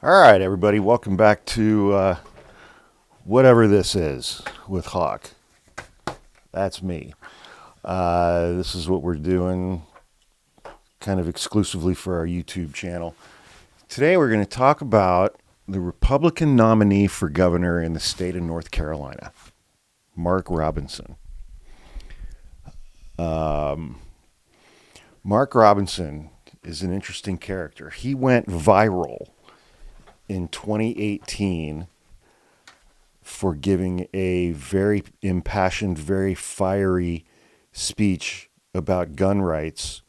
All right, everybody, welcome back to whatever this is with Hawk. That's me. This is what we're doing kind of exclusively for our YouTube channel. Today, we're going to talk about the Republican nominee for governor in the state of North Carolina, Mark Robinson. Mark Robinson is an interesting character. He went viral in 2018 for giving a very impassioned, very fiery speech about gun rights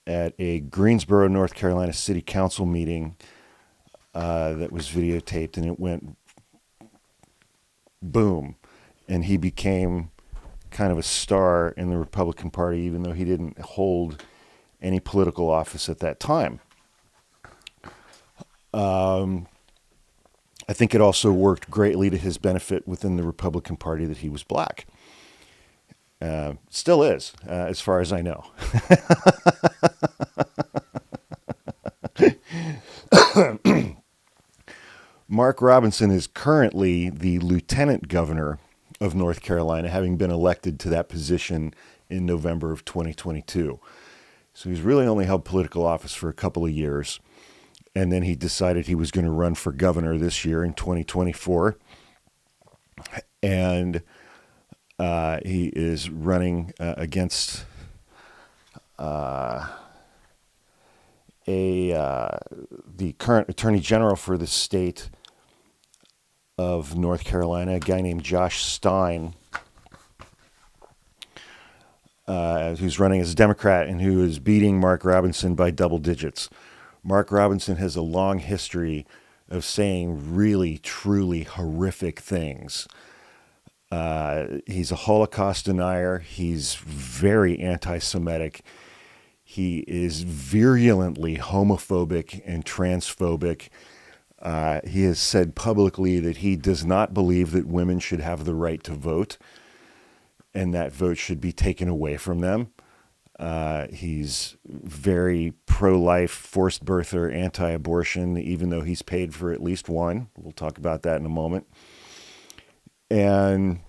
at a Greensboro, North Carolina City Council meeting that was videotaped, and it went boom. And he became kind of a star in the Republican Party, even though he didn't hold any political office at that time. I think it also worked greatly to his benefit within the Republican Party that he was black. Still is, as far as I know. Mark Robinson is currently the lieutenant governor of North Carolina, having been elected to that position in November of 2022. So he's really only held political office for a couple of years. And then he decided he was going to run for governor this year in 2024. And he is running against the current Attorney General for the state of North Carolina, a guy named Josh Stein, who's running as a Democrat and who is beating Mark Robinson by double digits. Mark Robinson has a long history of saying really, truly horrific things. He's a Holocaust denier. He's very anti-Semitic. He is virulently homophobic and transphobic. He has said publicly that he does not believe that women should have the right to vote, and that vote should be taken away from them. He's very pro-life, forced birther, anti-abortion, even though he's paid for at least one. We'll talk about that in a moment. And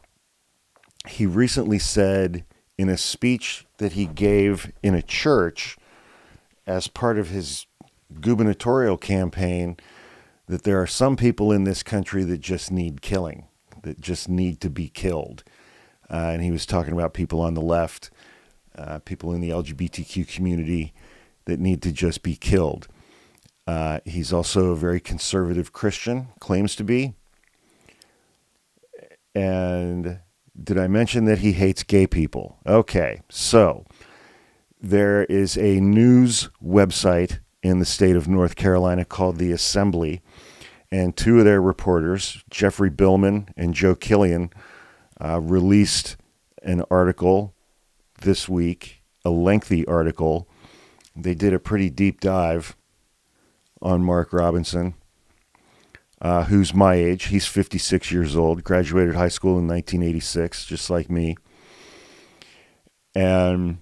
he recently said in a speech that he gave in a church as part of his gubernatorial campaign that there are some people in this country that just need killing, that just need to be killed. And he was talking about people on the left, people in the LGBTQ community that need to just be killed. He's also a very conservative Christian, claims to be. And did I mention that he hates gay people? Okay, so there is a news website in the state of North Carolina called The Assembly, and two of their reporters, Jeffrey Billman and Joe Killian, released an article this week, a lengthy article. They did a pretty deep dive on Mark Robinson, who's my age. He's 56 years old, graduated high school in 1986, just like me. And,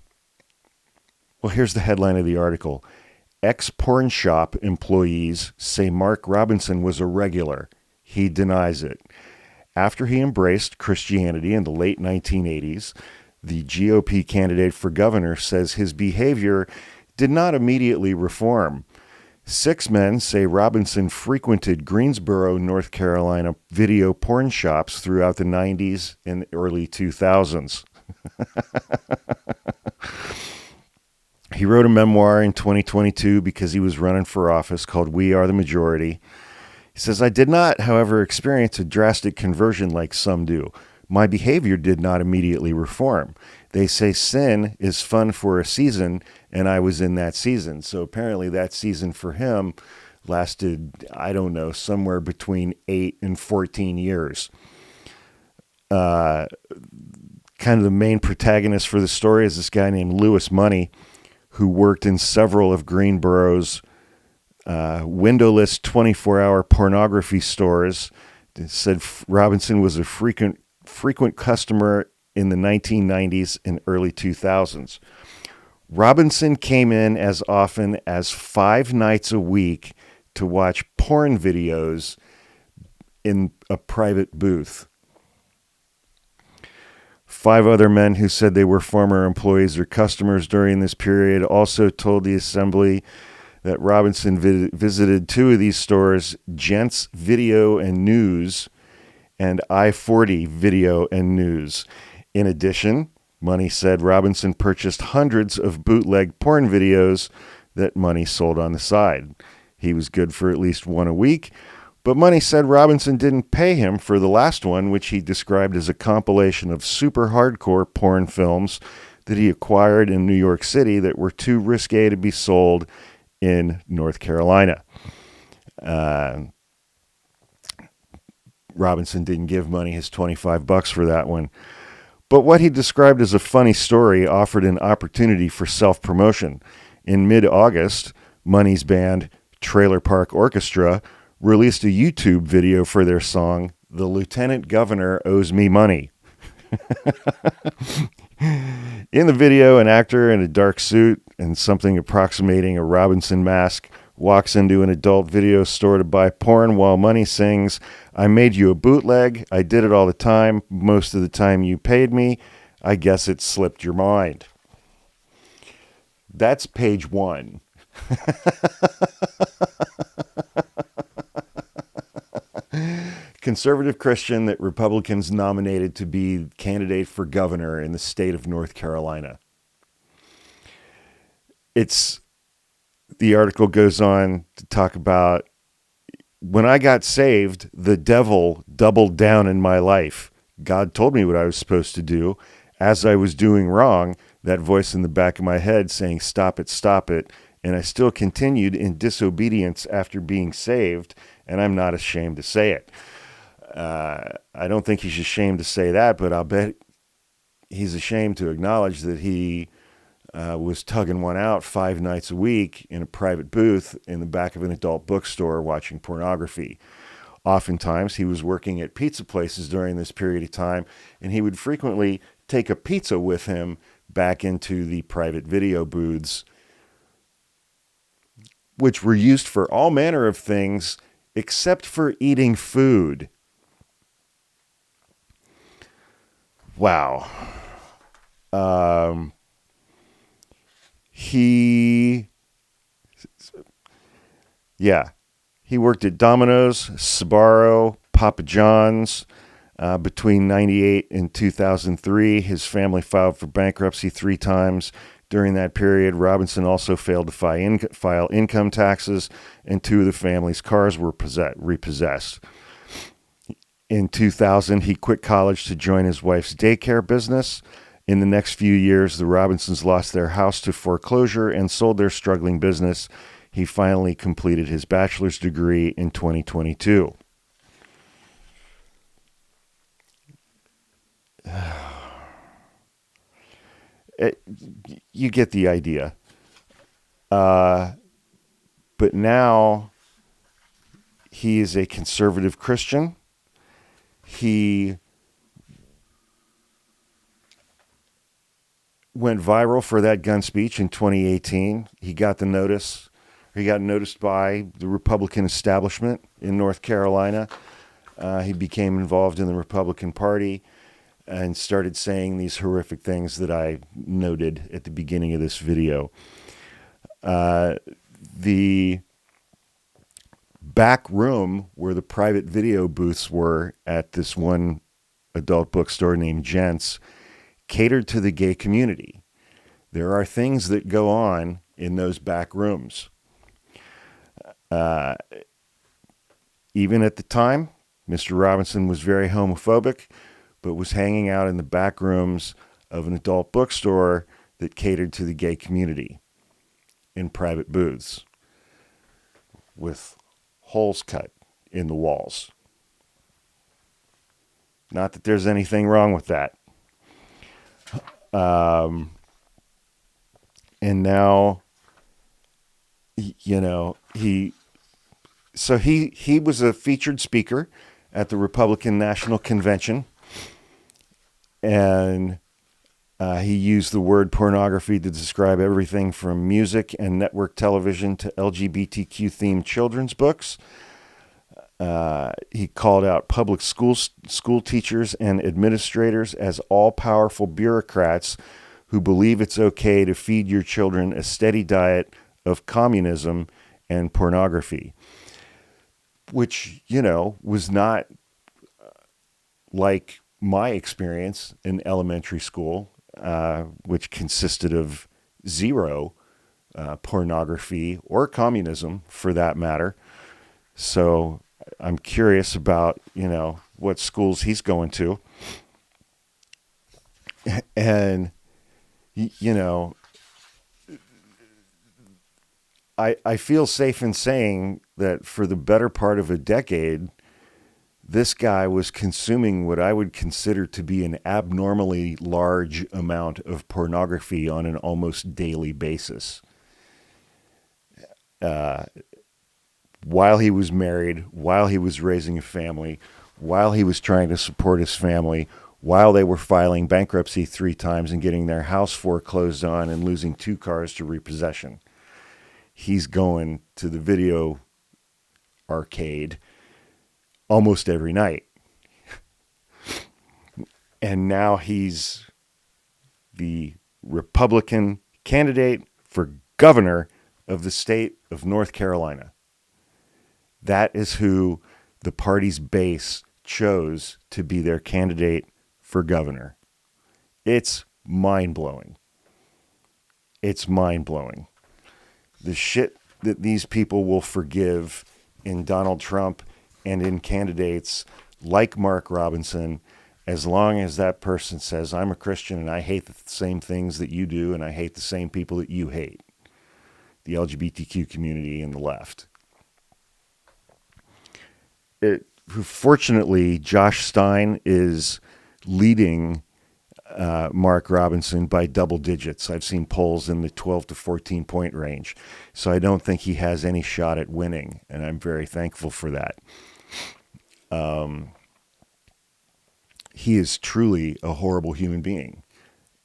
well, here's the headline of the article. Ex-porn shop employees say Mark Robinson was a regular. He denies it. After he embraced Christianity in the late 1980s, the GOP candidate for governor says his behavior did not immediately reform. 6 men say Robinson frequented Greensboro, North Carolina video porn shops throughout the 90s and early 2000s. He wrote a memoir in 2022 because he was running for office called We Are the Majority. He says, I did not, however, experience a drastic conversion like some do. My behavior did not immediately reform. They say sin is fun for a season, and I was in that season. So apparently that season for him lasted, I don't know, somewhere between 8 and 14 years. Kind of the main protagonist for the story is this guy named Lewis Money, who worked in several of Greensboro's windowless 24-hour pornography stores. It said Robinson was a frequent customer in the 1990s and early 2000s. Robinson came in as often as 5 nights a week to watch porn videos in a private booth. 5 other men who said they were former employees or customers during this period also told the assembly that Robinson visited 2 of these stores, Gents Video and News and I-40 Video and News. In addition, Money said Robinson purchased hundreds of bootleg porn videos that Money sold on the side. He was good for at least one a week, but Money said Robinson didn't pay him for the last one, which he described as a compilation of super hardcore porn films that he acquired in New York City that were too risque to be sold in North Carolina. Robinson didn't give Money his $25 for that one. But what he described as a funny story offered an opportunity for self-promotion. In mid-August, Money's band, Trailer Park Orchestra, released a YouTube video for their song, The Lieutenant Governor Owes Me Money. In the video, an actor in a dark suit and something approximating a Robinson mask walks into an adult video store to buy porn while Money sings, "I made you a bootleg. I did it all the time. Most of the time you paid me. I guess it slipped your mind." That's page 1. Conservative Christian that Republicans nominated to be candidate for governor in the state of North Carolina. The article goes on to talk about, when I got saved, the devil doubled down in my life. God told me what I was supposed to do. As I was doing wrong, that voice in the back of my head saying, stop it, and I still continued in disobedience after being saved, and I'm not ashamed to say it. I don't think he's ashamed to say that, but I'll bet he's ashamed to acknowledge that he was tugging one out 5 nights a week in a private booth in the back of an adult bookstore watching pornography. Oftentimes, he was working at pizza places during this period of time, and he would frequently take a pizza with him back into the private video booths, which were used for all manner of things except for eating food. Wow. He worked at Domino's, Sbarro, Papa John's. Between 1998 and 2003, his family filed for bankruptcy 3 times. During that period, Robinson also failed to file income taxes, and 2 of the family's cars were repossessed. In 2000, he quit college to join his wife's daycare business. In the next few years, the Robinsons lost their house to foreclosure and sold their struggling business. He finally completed his bachelor's degree in 2022. You get the idea. But now he is a conservative Christian. He went viral for that gun speech in 2018. He got noticed by the Republican establishment in North Carolina. He became involved in the Republican Party and started saying these horrific things that I noted at the beginning of this video. The back room where the private video booths were at this one adult bookstore named Gents catered to the gay community. There are things that go on in those back rooms. Even at the time, Mr. Robinson was very homophobic, but was hanging out in the back rooms of an adult bookstore that catered to the gay community in private booths with holes cut in the walls. Not that there's anything wrong with that. And now, he was a featured speaker at the Republican National Convention. And He used the word pornography to describe everything from music and network television to LGBTQ-themed children's books. He called out public school teachers and administrators as all-powerful bureaucrats who believe it's okay to feed your children a steady diet of communism and pornography, which, was not like my experience in elementary school, which consisted of zero pornography or communism for that matter. So I'm curious about, what schools he's going to. And, I feel safe in saying that for the better part of a decade, this guy was consuming what I would consider to be an abnormally large amount of pornography on an almost daily basis. While he was married, while he was raising a family, while he was trying to support his family, while they were filing bankruptcy 3 times and getting their house foreclosed on and losing 2 cars to repossession. He's going to the video arcade almost every night. And now he's the Republican candidate for governor of the state of North Carolina. That is who the party's base chose to be their candidate for governor. It's mind-blowing. It's mind-blowing. The shit that these people will forgive in Donald Trump and in candidates like Mark Robinson, as long as that person says, I'm a Christian and I hate the same things that you do and I hate the same people that you hate. The LGBTQ community and the left. Fortunately, Josh Stein is leading Mark Robinson by double digits. I've seen polls in the 12 to 14 point range. So I don't think he has any shot at winning, and I'm very thankful for that. He is truly a horrible human being.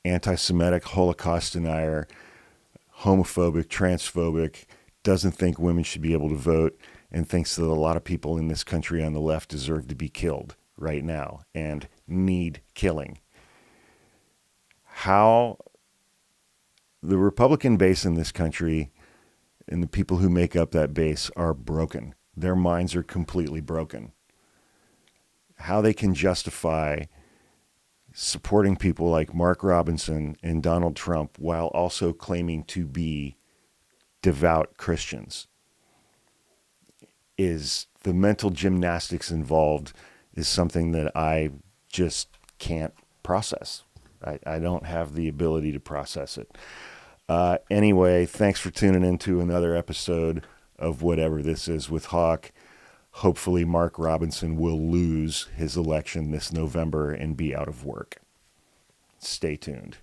Anti-Semitic, Holocaust denier, homophobic, transphobic, doesn't think women should be able to vote, and thinks that a lot of people in this country on the left deserve to be killed right now and need killing. How the Republican base in this country and the people who make up that base are broken. Their minds are completely broken. How they can justify supporting people like Mark Robinson and Donald Trump while also claiming to be devout Christians is the mental gymnastics involved is something that I just can't process. I don't have the ability to process it. Anyway, thanks for tuning into another episode of Whatever This Is with Hawk. Hopefully Mark Robinson will lose his election this November and be out of work. Stay tuned.